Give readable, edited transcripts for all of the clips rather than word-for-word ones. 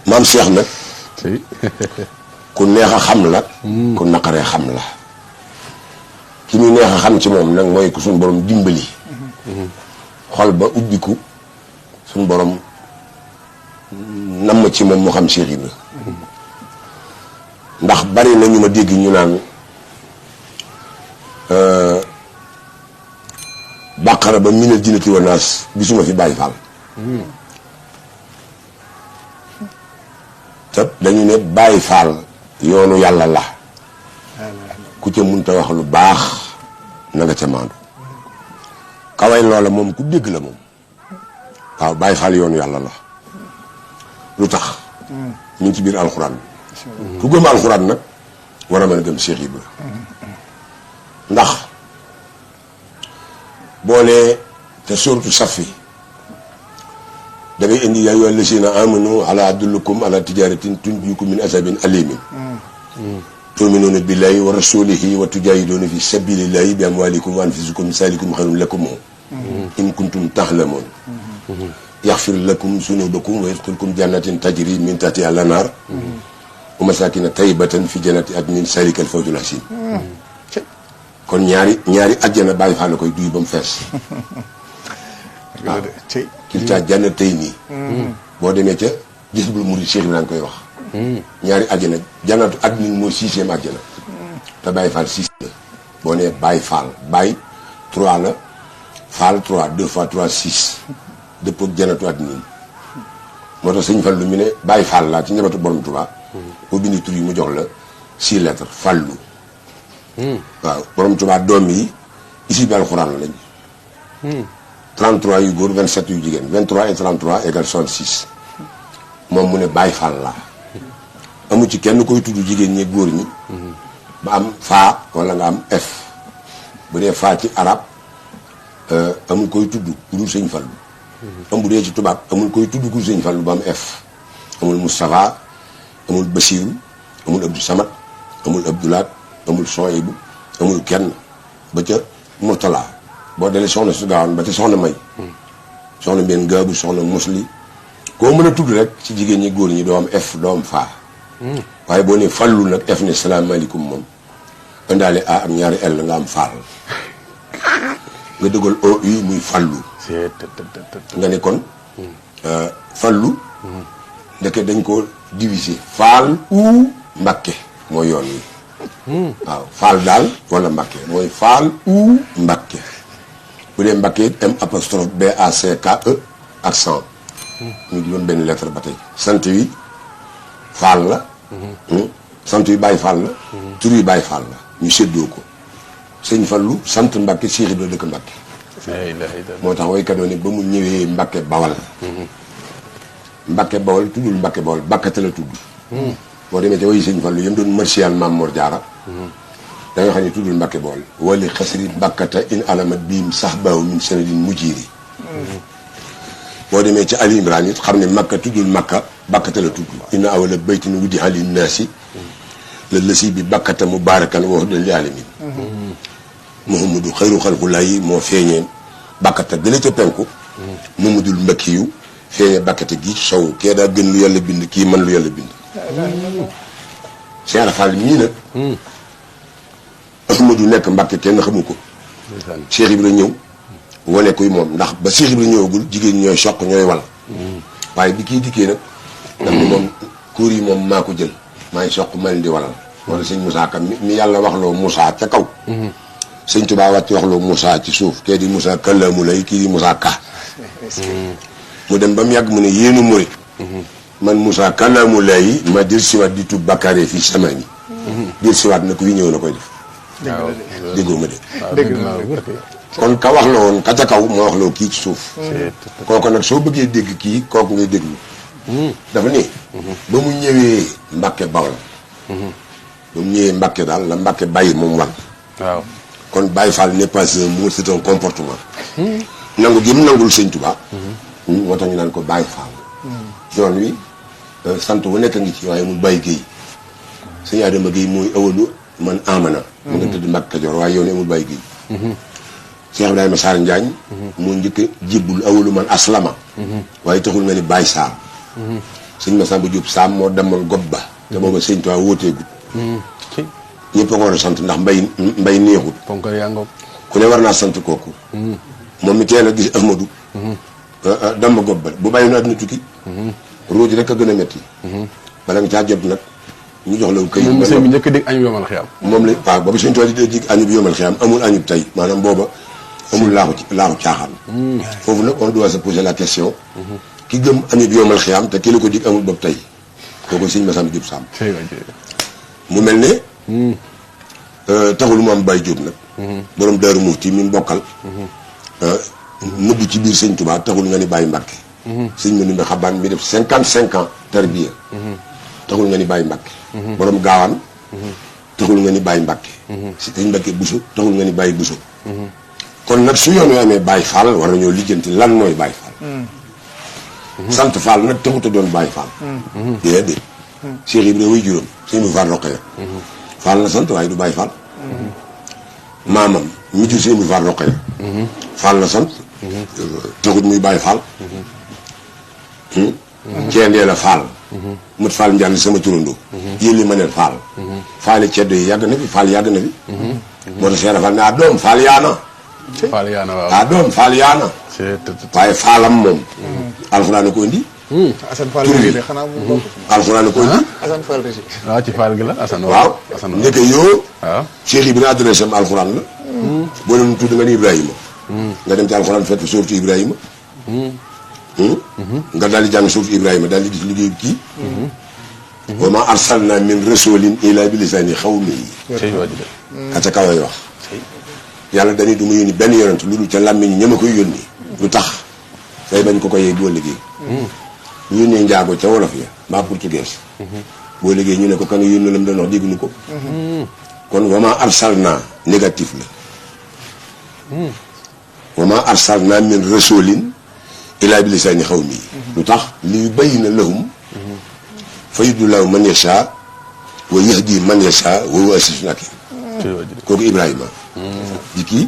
maam Cheikh nag ku neex a xam la ku naqaree xam la ki muy neex a xam ci moom nag mooy ku suñ borom dimbali xol ba ubbiku suñ borom namm ci moom mu xam Cheikh Ibra ndax bari na ñu ma dégg ñu naan bàqara ba minal jinnati wa naas gisuma fi Baay Faal te dañu ne Baay Faal yoonu yàlla la ku ca munta wax lu baax na nga ca maandu kaway loola moom ku dégg la moom waaw Baay Faal yoonu yàlla la lu tax ñu ngi ci biir alxuraan ku gëm alxuraan nag war a mën a gëm Cheikh Ibra ndax boo nee te suuratu Safi dafay indi yaa ayyuhal lazina amanu ala adullukum ala tijaratin tunjiikum min azabin alimin tu'minuuna billahi wa rasulihi wa tujaahiduuna fi sabilillahi bi amwalikum wa anfusikum zalikum xayrun lakum in kuntum ta'lamun yaxfir lakum zunubakum wa yadxulkum jannatin tajri min tahtiha al-anhar wa masakina tayyibatan fi jannati adnin zalika al-fawzul azim kon ñaari àjjana Baay Faal la koy duy ba mu fees waaw kilta jannatayni boo demee ca Jazbul Murid Cheikh Ibrahima koy wax ñaari àjjana jannatu adnin mooy 6e àjjana te Baay Faal 6 la boo nee Baay Faal Baay 3 la Faal 3 2 fois 3 6 dëppoo ak jannatu adnin moo tax sëñ Fallu ñu ne Baay Faal laa ci njabootu Borom Tuubaa boo bindi tur yi mu jox la 6 lettres Fallu waaw Borom Tuubaa doom yi isi bi alxuraan lañ 33 yu góor 27 yu jigéen 23 et 33 égale 66 moom mu ne Baay Faal laa amu ci kenn koy tudd jigéen ñi góor ñi ba am faa wala nga am f bu dee faa ci arab amul koy tudd ku dul sëñ Fallu am bu dee ci tubaab amul koy tudd ku dul sëñ Fallu ba am f amul Moustapha amul Basiiru amul Abdou Samad amul Abdoulaat amul Soyibu amul kenn ba ca Murtala boo delee soxna su gaawoon ba ca soxna May soxna benn gaabu soxna Musli koo mën a tudd rek ci jigéen ñi góor ñi doo am f doo am faa waaye boo ne Fallu nag f ne salaamaaleykum moom indaale a am ñaari l nga am faal nga dëggal o u muy Fallu nga ne kon Fallu ndeke dañ ko diviser faal u Mbakke mooy yoon wi waaw faal daal wala Mbakke mooy faal u Mbakke bu dee Mbakke M apostrophe BACKE accent ñu juróom benn lettre ba tey sant wi faal la sant wi Baay Faal la tur wi Baay Faal la ñu séddoo ko sëñ Fallu sant Mbakke Cheikh Ibra dëkk Mbakke moo tax waykat doon ne ba mu ñëwee Mbakke Bawal Mbakke Bawal tuddul Mbakke Bawal Bakkate la tudd boo demee ca wayu sëñ Fallu yëm doon martial Maam Mor Jaara da nga xam ne tuddul Mbakke Bawal wali xasri Bakkata in alamat biim sax baaw min sanadin mujjiiri boo demee ca Ali Imran it xam ne Makka tuddul Makka Bakkata la tudd inna awwala baytin wudi'a linnaasi lallazii bi Bakkata mubaarakan wa hudan lil aalamiin Muhammadu xayru xalqillaahi moo feeñee Bakkata gën a ca penku Mamadul Mbakki yu feeñee Bakkata gi sow kee daa gën lu yàlla bind kii man lu yàlla bind Cheikh Fall mii nag Ahmadu nekk Mbakke kenn xamu ko Cheikh Ibra ñëw wane kuy moom ndax ba Cheikh Ibra ñëwagul jigéen ñooy soq ñooy wal waaye bi kii dikkee nag daf ni moom kuur yi moom maa ko jël maay soq ma leen di walal wala sëñ Moussa Ka mi yàlla waxloo Moussa ca kaw sëñ Tuubaa wàcc waxloo Moussa ci suuf kee di Moussa Kallaamu lay kii di Moussa Ka mu dem ba mu yàgg mu ne yéenu murit man Moussa Kallaamu lay ma dir siwaat di tub bakkaare fii samaani dir siwaat na ko fi ñëw na koy def waaw déggoo ma de kon ka wax la woon ka ca kaw moo wax loo kii ci suuf kooku nag soo bëggee dégg kii kooku ngay déglu dafa ni ba mu ñëwee Mbakke Bawal ba mu ñëwee Mbakke daal la Mbakke bàyyi moom wan waaw kon Baye Fall n'est pas un mot c'est un comportement nangu gi mu nangul sëñ Tuubaa moo tax ñu naan ko Baye Fall yoon wi sant wu nekk ngi ci waaye mu Baye Guèye sëñ Adama Guèye mooy awalu man amana mu nga tëdd Mbàkke Kajoor waaye yow ne amul Baye Guèye Cheikh Ibrahima Sarr Njaañ moo njëkk a jibbul awalu man aslama waaye taxul nga ni Baye Sarr sëñ Massamba Diop Sam moo demoon gob ba te booba sëñ Tuubaa wóoteegut ñëpp a ko war a sant ndax mbay neexut ponkal yaa ngoog ku ne war naa sant kooku moom mi teel a gis Ahmadou dama gob ba bu bàyyi na àdduna tukki ruuj rek a gën a metti bala nga caa jot nag ñu jox la këyit moom sëñ bi njëkk a dégg añu yomal xiyam moom la waaw boobu sëñ Tuubaa di dig añub yomal xiyam amul añub tey maanaam booba amul laaxu caaxaan foofu nag on doit se poser la question ki gëm añub yomal xiyam te ki la ko dig amul bopp tey kooku sëñ Massamba Diop Sam mu mel ne taxul mu am Baye Diop nag borom Daaru Muxti mi mbokkal nëbbu ci biir sëñ Tuubaa taxul nga ni Baye Mbàkke sëñ ma numbe xabaan mi def 55 ans tarbiya taxul nga ni Baye Mbàkke borom gaawaan taxul nga ni Baye Mbàkke sëñ Mbàkke Buso taxul nga ni Baye Buso kon nag su yoon wi amee Baye Fall war nañoo lijjanti lan mooy Baye Fall sant Fall nag taxut a doon Baye Fall déedéet Cheikh Ibrahima wuy juróom sëñ bu Fall Roqaya Fall la sant waaye du Baye Fall maamam mi jur sëñ bu Fall Roqaya Fall la sant taxut muy Baye Fall ceendee la Fall mut Fall njàll sama turandoo yéen li ma neen Fall Fall ceddo yi yàgg na fi Fall yàgg na fi moo tax Cheikh Fall ne doom Fall yaana Fall yaana waaw doom Fall yaana waaye Fallam moom alxuraan ko indi Assane Fall Régi de xanaa mu bokk alxuraan ko indi Assane Fall Régi waaw ci Fall gi la Assane waaw ndeke yoo waaw Cheikh Ibrahima adressé am alxuraan la boo leen tudd nga ni Ibrahima nga dem ci alxuraan fekk suurtu Ibrahima nga daal di jàng suurtu Ibrahima daal di gis liggéey kii wa ma arsalna min rasulin illa bi lisaani xawmihi ka ca kaw wax yàlla dañuy du ma yónni benn yonent lu dul ca làmmiñ ña ma koy yónni lu tax fay bañ ko yee boo liggéey bu yónnee njaago ca wolof ya mbaa portugais boo liggéey ñu ne ko kan yónni la mu doon wax dégguñu ko kon wa ma arsalna négatif la wa ma arsalna min rasulin illa bi lisaani xawmihi lu tax li yubayyina lahum fa yudillahu man yasha wa yahdi man yasha wa huwa azizun hakim kooku Ibrahima di kii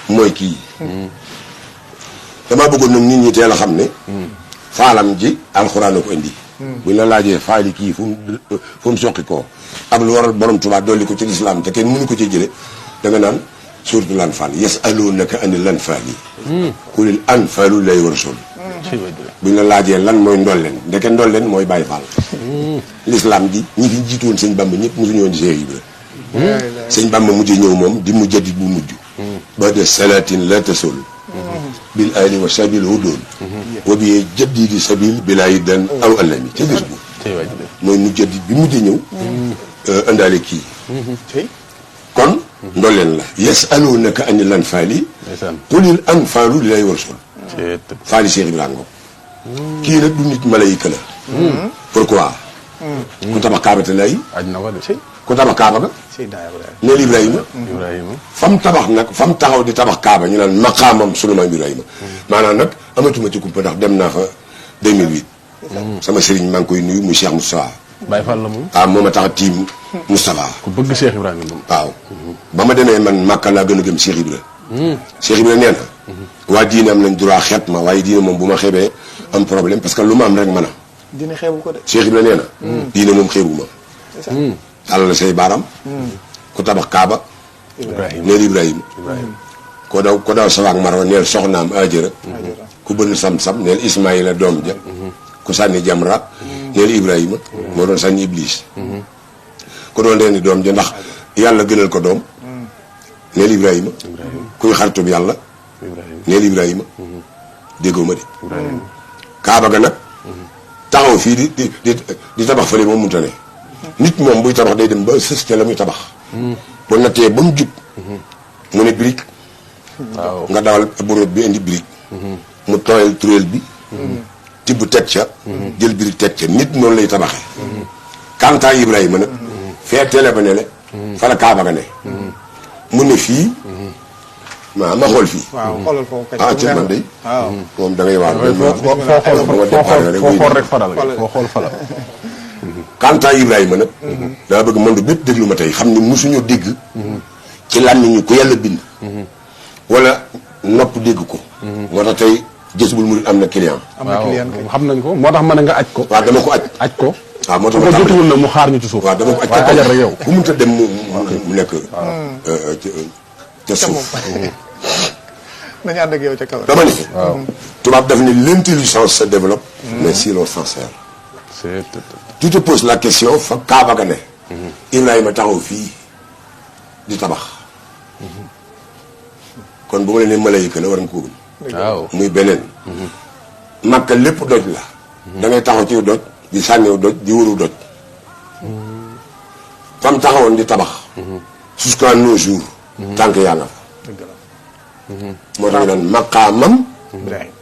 mooy kii damaa bëggoon nag nit ñi teel a xam ne faalam ji alxuraan a ko indi buñ la laajee faali kii fu mu soqi koo ak lu waral borom Tuubaa dolli ko ci lislaam te kenn mënu ko ci jële da nga naan suuratu Lanfaal yasalunaka anil anfaali qulil anfaalu lillaahi wa rasuul buñ la laajee lan mooy ndolleen ndeke ndolleen mooy Baye Fall lislaam ji ñi fi jiitu woon sëñ Bamba ñëpp mosuñu woon di Cheikh Ibra sëñ Bamba mujjee ñëw moom di mu jadit bu mujj ba de salatin la tasul bil ali wa sabil hudoon wa bi jadidi sabil bilaayi dan aw alami ca gis bu mooy mu jadit bi mujjee ñëw indaale kii kon ndolleen la yasalunaka anil anfaali qulil anfaalu lillaahi wa rasuul faali Cheikh Ibrahima ngo kii nag du nit malayka la pourquoi ku tabax kaaba te lay ku tabax kaaba ga neel Ibrahima fam tabax nag fam taxaw di tabax kaaba ñu naan maqaamam sunu maam Ibrahima maanaam nag amatuma ci kumpa ndax dem naa fa 2008 sama sëriñ maa ngi koy nuyu muy Cheikh Moustapha Baye Fall la moom moom a tax a tiim Moustapha ku bëgg Cheikh Ibrahima moom waaw ba ma demee man Makka laa gën a gëm Cheikh Ibra Cheikh Ibra nee na waa diine am nañ droit xeeb ma waaye diine moom bu ma xeebee am problème parce que lu ma am rek mën a diine xeebu ko de Cheikh Ibra nee na diine moom xeebu ma tàllal la say baaram ku tabax kaaba neel Ibrahima ko daw sawaak marwa neel soxnaam Ajara ku bënn sam-sam neel Ismaïla doom ja ku sànni jamra neel Ibrahima moo doon sànni Iblis ku doon reeni doom ja ndax yàlla gënal ko doom neel Ibrahima kuy xaritub yàlla neel Ibrahima déggoo ma de kaaba ga nag taxaw fii di tabax fële moom mënta ne nit moom buy tabax day dem ba sës ca la muy tabax bu nattee ba mu jub mu ne brique nga dawal bureau bi indi brique mu tooyal turéel bi tibb teg ca jël brique teg ca nit noonu lay tabaxee kantaa Ibrahima nag fee télé ba ne le fa la kaaba ga ne mu ne fii ma xool fii xoolal foofu ci man day moom da ngay waar foo xool rek faral foo xool faral kantaa Ibrahima nag daa bëgg man du bépp déglu ma tey xam ne mosuñu dégg ci làmmiñu ku yàlla bind wala nopp dégg ko moo tax tey Jazbul Murid am na client. am na client kay. xam nañ ko moo tax ma ne nga aj ko. waaw dama ko aj. aj ko. waaw moo tax su ma ko tàmbali jotuwul nag mu xaar ñu ci suuf. waaw dama ko aj waaye ajal rek yow. ku mënta dem mu nekk. ca suuf. nañu ànd ak yow ca kaw. dama ni. tubaab daf ni l'intelligence se développe. mais si l'on s'en sert. c'est. tu te poses la question fa Kaaba ga ne. Ibrahima taxaw fii di tabax. kon bu ma leen nee malayka la war nga ko gëm. waaw muy beneen. Makka lépp doj la. da ngay taxaw ci doj di sànniw doj di wëru doj. fam taxawoon di tabax. jusqu'à nos jours. tant que yàlla fa. dëgg la. moo tax ñu naan maqaamam. Ibrahima.